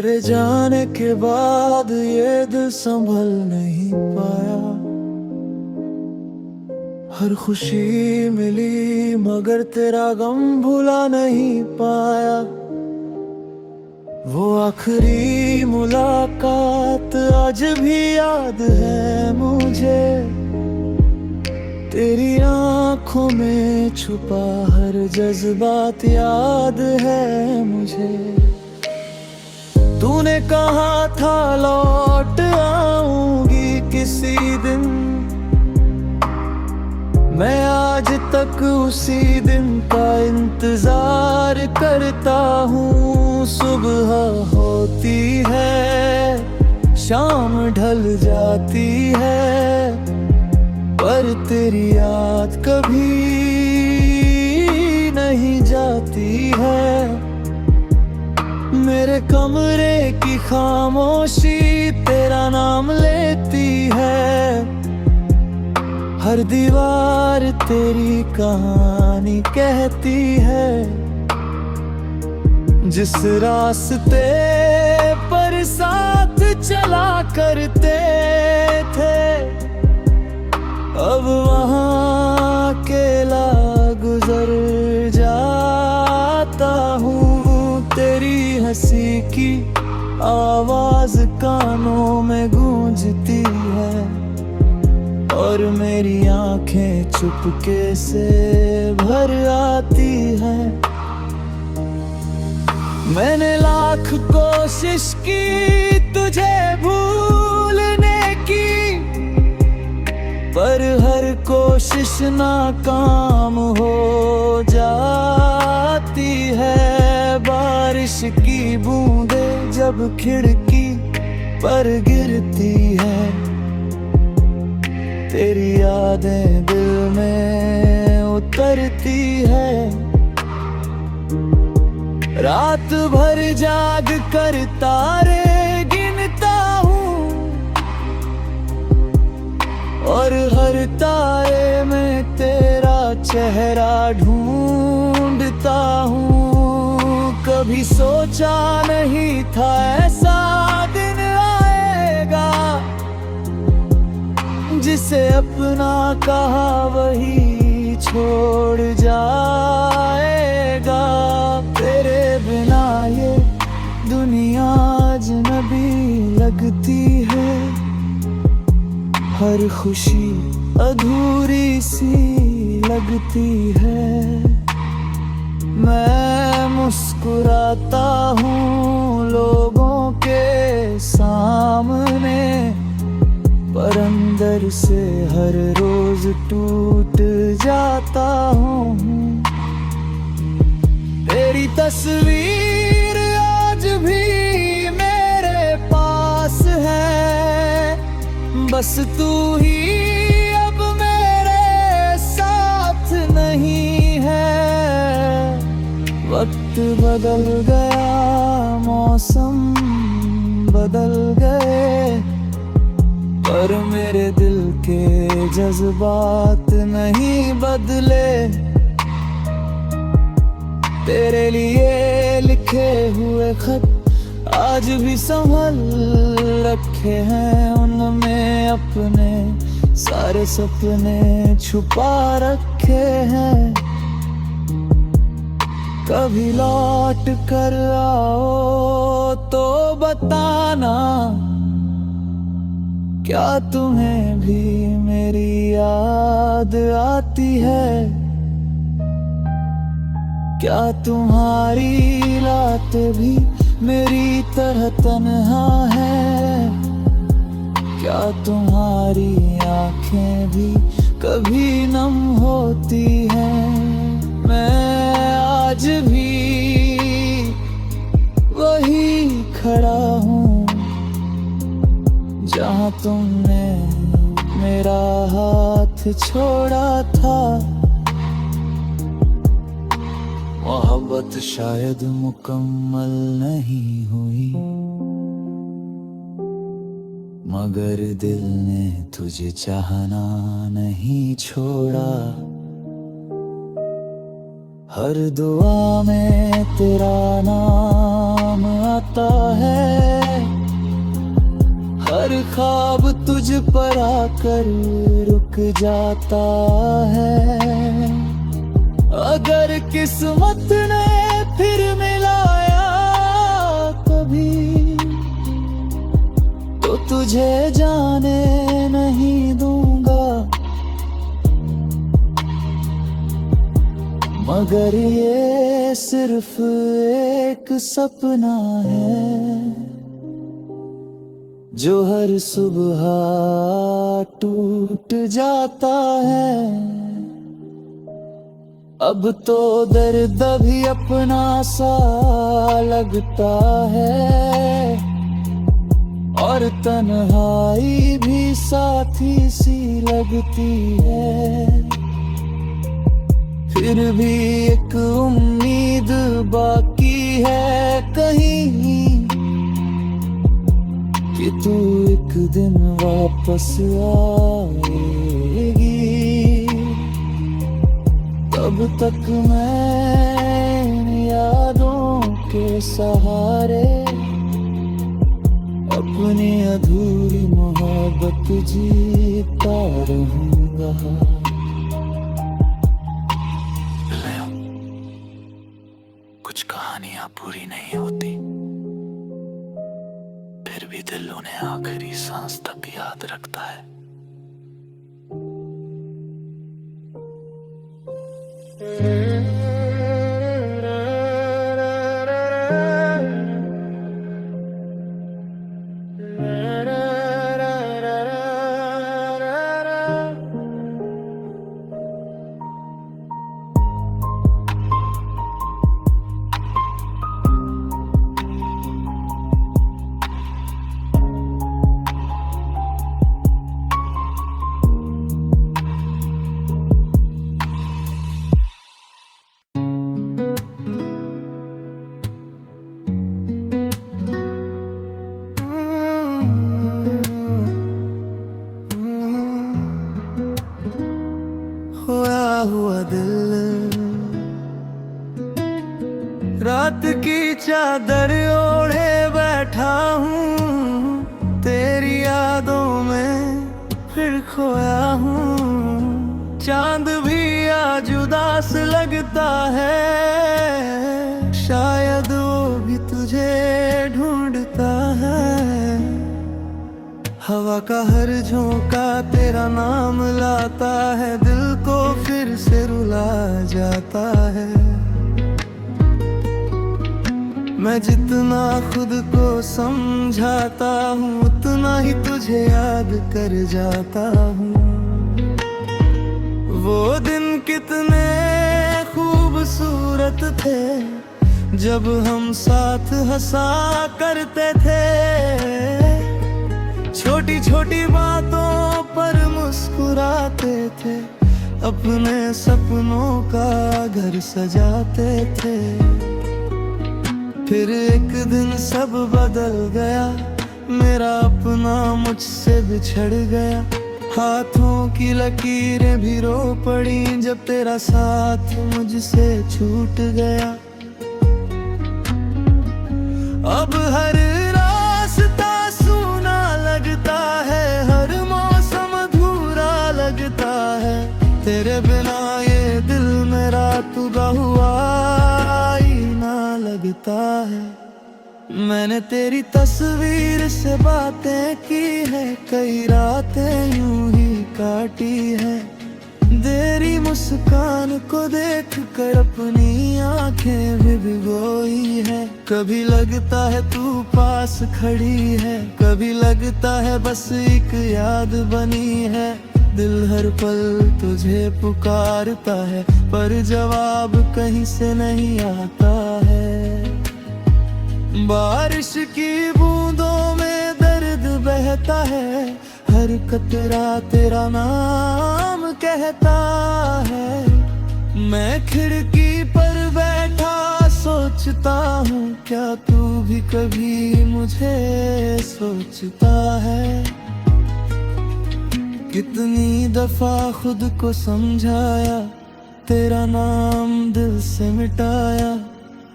तेरे जाने के बाद ये दिल संभल नहीं पाया। हर खुशी मिली मगर तेरा गम भुला नहीं पाया। वो आखिरी मुलाकात आज भी याद है मुझे। तेरी आंखों में छुपा हर जज्बात याद है मुझे। तूने कहा था लौट आऊंगी किसी दिन, मैं आज तक उसी दिन का इंतजार करता हूँ। सुबह होती है, शाम ढल जाती है, पर तेरी याद कभी नहीं जाती है। मेरे कमरे की खामोशी तेरा नाम लेती है। हर दीवार तेरी कहानी कहती है। जिस रास्ते पर साथ चला करते थे, अब वहाँ अकेला गुजर जाता हूँ। तेरी हंसी की आवाज कानों में गूंजती है, और मेरी आंखें चुपके से भर आती हैं। मैंने लाख कोशिश की तुझे भूलने की, पर हर कोशिश नाकाम हो जाती है। बारिश की बूंदें जब खिड़की पर गिरती है, तेरी यादें दिल में उतरती है। रात भर जाग कर तारे गिनता हूँ, और हर तारे में तेरा चेहरा ढूंढता हूँ। कभी सोचा नहीं था ऐसा दिन आएगा, जिसे अपना कहा वही छोड़ जाएगा। तेरे बिना ये दुनिया अजनबी लगती है। हर खुशी अधूरी सी लगती है। मैं मुस्कुराता हूँ लोगों के सामने, पर अंदर से हर रोज टूट जाता हूँ। तेरी तस्वीर आज भी मेरे पास है, बस तू ही अब मेरे साथ नहीं है। वक्त बदल गया, मौसम बदल गए, पर मेरे दिल के जज्बात नहीं बदले। तेरे लिए लिखे हुए खत आज भी संभल रखे हैं। उनमें अपने सारे सपने छुपा रखे हैं। कभी लौट कर आओ तो बताना, क्या तुम्हें भी मेरी याद आती है? क्या तुम्हारी रातें भी मेरी तरह तन्हा है? क्या तुम्हारी आंखें भी कभी नम होती हैं? मैं आज भी वही खड़ा हूँ जहाँ तुमने मेरा हाथ छोड़ा था। मोहब्बत शायद मुकम्मल नहीं हुई, मगर दिल ने तुझे चाहना नहीं छोड़ा। हर दुआ में तेरा नाम नाम आता है। हर ख्वाब तुझ पर आकर रुक जाता है। अगर किस्मत ने फिर मिलाया कभी, तो तुझे जाने नहीं दूंगा। मगर ये सिर्फ एक सपना है, जो हर सुबह टूट जाता है। अब तो दर्द भी अपना सा लगता है, और तन्हाई भी साथी सी लगती है। फिर भी एक उम्मीद बाकी है कहीं, कि तू एक दिन वापस आएगी। तब तक मैं यादों के सहारे अपनी अधूरी मोहब्बत जीता रहूंगा। कुछ कहानियां पूरी नहीं होती, फिर भी दिल उन्हें आखिरी सांस तक याद रखता है। खोया हुआ दिल रात की चादर ओढ़े बैठा हूँ। तेरी यादों में फिर खोया हूँ। चांद भी आज उदास लगता है, शायद वो भी तुझे ढूंढता है। हवा का हर झोंका तेरा नाम लाता है, दिल को फिर से रुला जाता है। मैं जितना खुद को समझाता हूँ, उतना ही तुझे याद कर जाता हूँ। वो दिन कितने खूबसूरत थे, जब हम साथ हंसा करते थे। छोटी छोटी बातों पर मुस्कुराते थे, अपने सपनों का घर सजाते थे। फिर एक दिन सब बदल गया, मेरा अपना मुझसे बिछड़ गया। हाथों की लकीरें भी रो पड़ी, जब तेरा साथ मुझसे छूट गया। अब हर रास्ता सूना लगता है, हर मौसम अधूरा लगता है। तेरे बिना ये दिल मेरा टूटा हुआ ही ना लगता है। मैंने तेरी तस्वीर से बातें की है, कई रातें यूं ही काटी है। तेरी मुस्कान को देख कर अपनी आंखें भी भिगोई है। कभी लगता है तू पास खड़ी है, कभी लगता है बस एक याद बनी है। दिल हर पल तुझे पुकारता है, पर जवाब कहीं से नहीं आता है। बारिश की बूंदों में दर्द बहता है, हर कतरा तेरा नाम कहता है। मैं खिड़की पर बैठा सोचता हूँ, क्या तू भी कभी मुझे सोचता है। कितनी दफा खुद को समझाया, तेरा नाम दिल से मिटाया,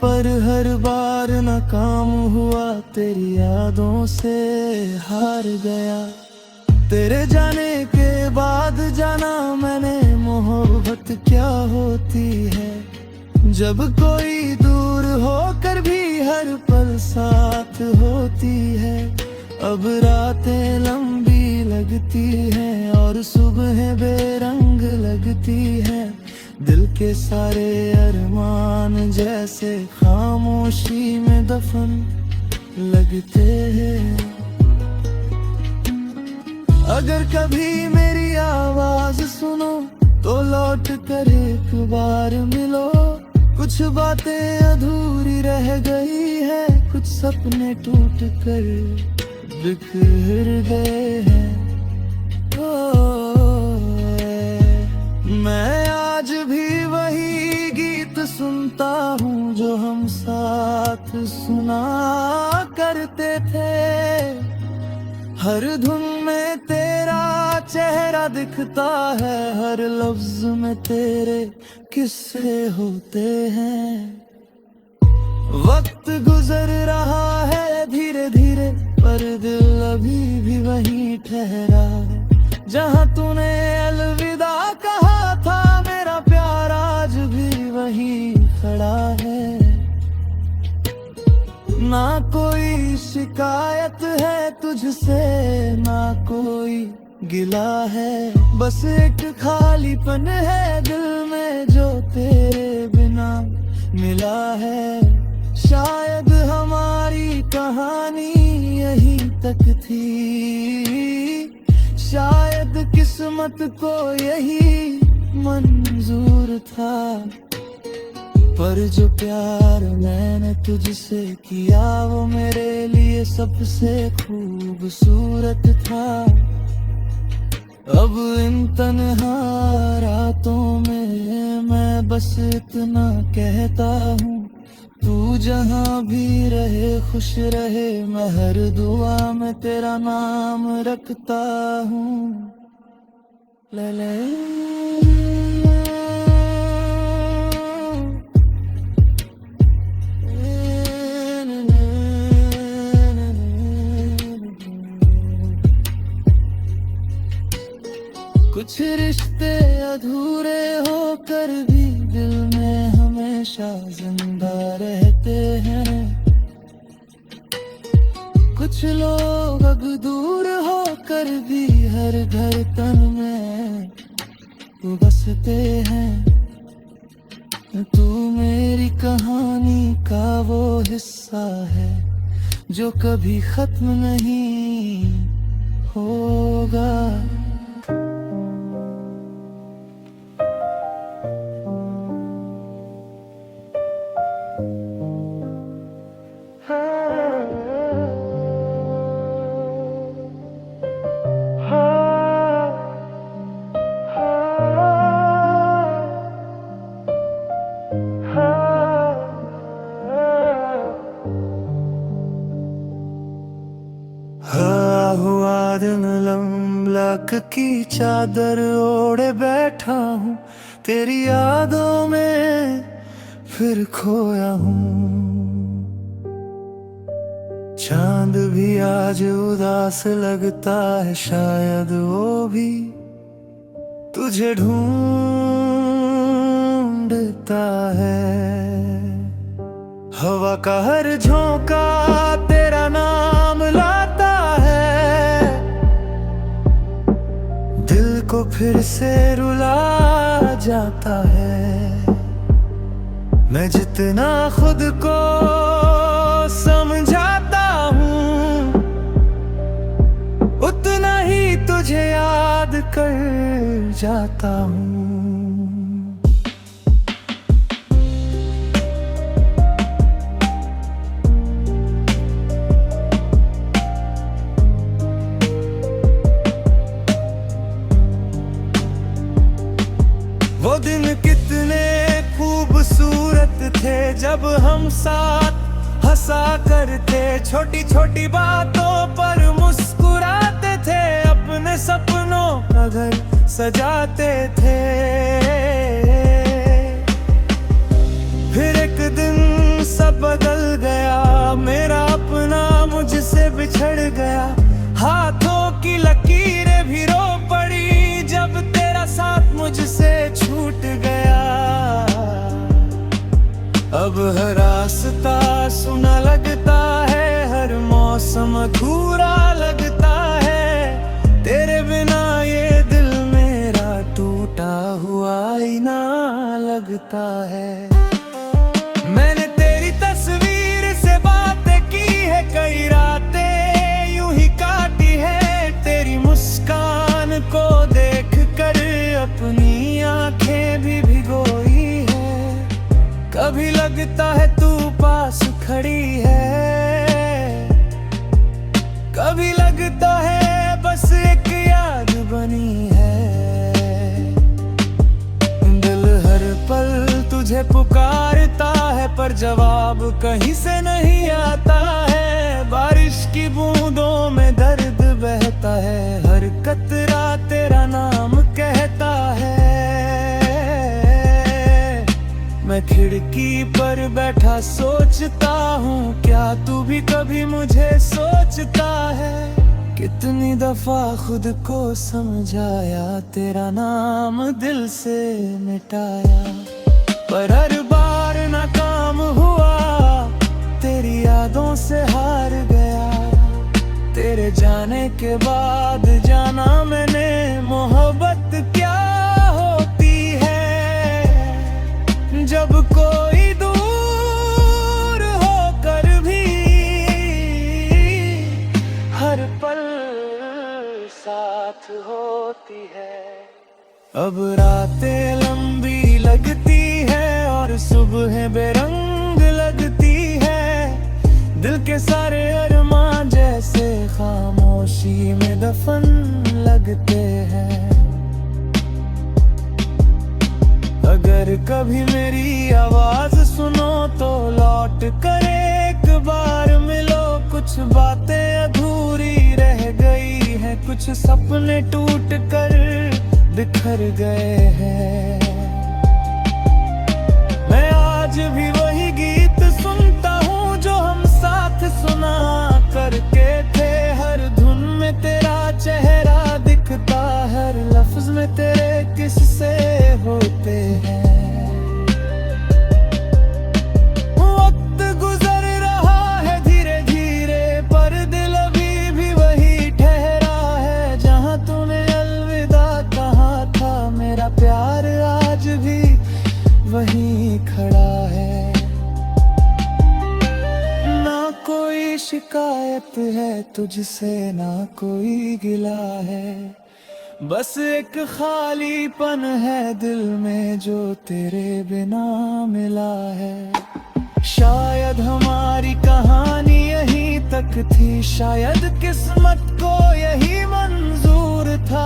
पर हर बार नाकाम हुआ, तेरी यादों से हार गया। तेरे जाने के बाद जाना मैंने मोहब्बत क्या होती है। जब कोई दूर होकर भी हर पल साथ होती है। अब रातें लंबी लगती हैं और सुबहें बेरंग लगती हैं। दिल के सारे अरमान जैसे खामोशी में दफन लगते हैं। अगर कभी मेरी आवाज सुनो तो लौट कर एक बार मिलो। कुछ बातें अधूरी रह गई है, कुछ सपने टूट कर बिखर गए हैं। मैं आज भी वही गीत सुनता हूँ जो हम साथ सुना करते थे। हर धुन में तेरा चेहरा दिखता है, हर लफ्ज में तेरे किस्से होते हैं। वक्त गुजर रहा है धीरे धीरे, पर दिल अभी भी वहीं ठहरा है। जहाँ तूने अलविदा कहा था, मेरा प्यार आज भी वहीं खड़ा है। ना कोई शिकायत है तुझसे, ना कोई गिला है। बस एक खालीपन है दिल में जो तेरे बिना मिला है। शायद हमारी कहानी यहीं तक थी, शायद किस्मत को यही मंजूर था। पर जो प्यार मैंने तुझसे किया वो मेरे लिए सबसे खूबसूरत था। अब इन तन्हा रातों में मैं बस इतना कहता हूँ, तू जहाँ भी रहे खुश रहे। मैं हर दुआ में तेरा नाम रखता हूँ। ले ले कुछ रिश्ते अधूरे होकर भी दिल में हमेशा जिंदा रहते हैं। कुछ लोग अब दूर होकर भी हर घर तन में बसते हैं। तू मेरी कहानी का वो हिस्सा है जो कभी खत्म नहीं होगा। हुआ दिन लम्बलक की चादर ओढ़े बैठा हूँ, तेरी यादों में फिर खोया हूँ। चांद भी आज उदास लगता है, शायद वो भी तुझे ढूंढता है। हवा का हर झोंका तेरा नाम लाता है, दिल को फिर से रुला जाता है। मैं जितना खुद को समझाता हूँ, उतना ही तुझे याद कर जाता हूँ। वो दिन कितने खूबसूरत थे जब हम साथ हंसा करते, छोटी छोटी बातों पर मुस्कुराते थे, अपने सपनों का घर सजाते थे। फिर एक दिन मुझसे बिछड़ गया, हाथों की लकीरें भी रो पड़ी जब तेरा साथ मुझसे छूट गया। अब हर रास्ता सुना लगता है, हर मौसम अधूरा लगता है, तेरे बिना ये दिल मेरा टूटा हुआ ही ना लगता है। मैंने तेरी तस्वीर से बातें की है, कई रातें यूं ही काटी है, तेरी मुस्कान को देख कर अपनी आंखें भी भिगोई है। कभी लगता है तू पास खड़ी है, कभी लगता है बस एक याद बनी है। दिल हर पल तुझे पुकारता है, पर जवाब कहीं से नहीं आता है। बारिश की बूंदों में दर्द बहता है, हर कतरा तेरा नाम कहता है। मैं खिड़की पर बैठा सोचता हूँ, क्या तू भी कभी मुझे सोचता है। कितनी दफा खुद को समझाया, तेरा नाम दिल से मिटाया, पर हर बार नाकाम हुआ, तेरी यादों से हार गया। तेरे जाने के बाद जाना मैंने, मोहब्बत क्या होती है। जब कोई दूर होकर भी हर पल साथ होती है। अब रातें लंबी लगती है और सुबह बेरंग लगती है, दिल के सारे अरमान जैसे खामोशी में दफन लगते हैं। अगर कभी मेरी आवाज सुनो तो लौट कर एक बार मिलो, कुछ बातें अधूरी रह गई हैं, कुछ सपने टूट कर बिखर गए हैं। मैं आज भी वही गीत सुनता हूँ जो हम साथ सुना करके थे, हर धुन में तेरा चेहरा दिखता, हर लफ्ज में तेरे किस्से होते हैं। वक्त गुजर रहा है धीरे धीरे, पर दिल अभी भी वही ठहरा है। जहाँ तूने अलविदा कहा था, मेरा प्यार आज भी वहीं खड़ा है। ना कोई शिकायत है तुझसे, ना कोई गिला है, बस एक खालीपन है दिल में जो तेरे बिना मिला है। शायद हमारी कहानी यहीं तक थी, शायद किस्मत को यही मंजूर था,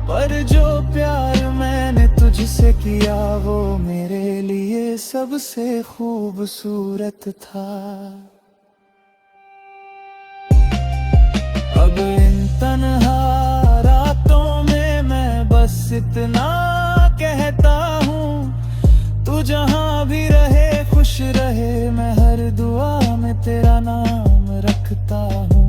पर जो प्यार मैंने तुझसे किया वो मेरे लिए सबसे खूबसूरत था। अब इन तन्हा रातों में मैं बस इतना कहता हूँ, तू जहाँ भी रहे खुश रहे, मैं हर दुआ में तेरा नाम रखता हूँ।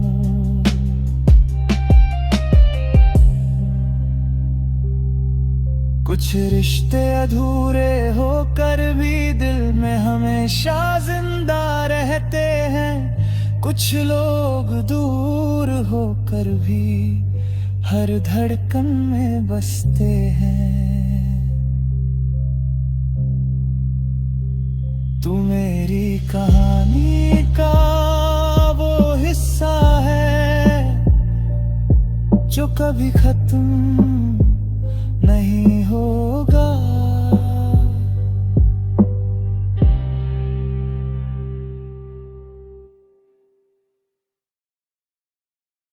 कुछ रिश्ते अधूरे होकर भी दिल में हमेशा जिंदा रहते हैं, कुछ लोग दूर होकर भी हर धड़कन में बसते हैं। तू मेरी कहानी का वो हिस्सा है जो कभी खत्म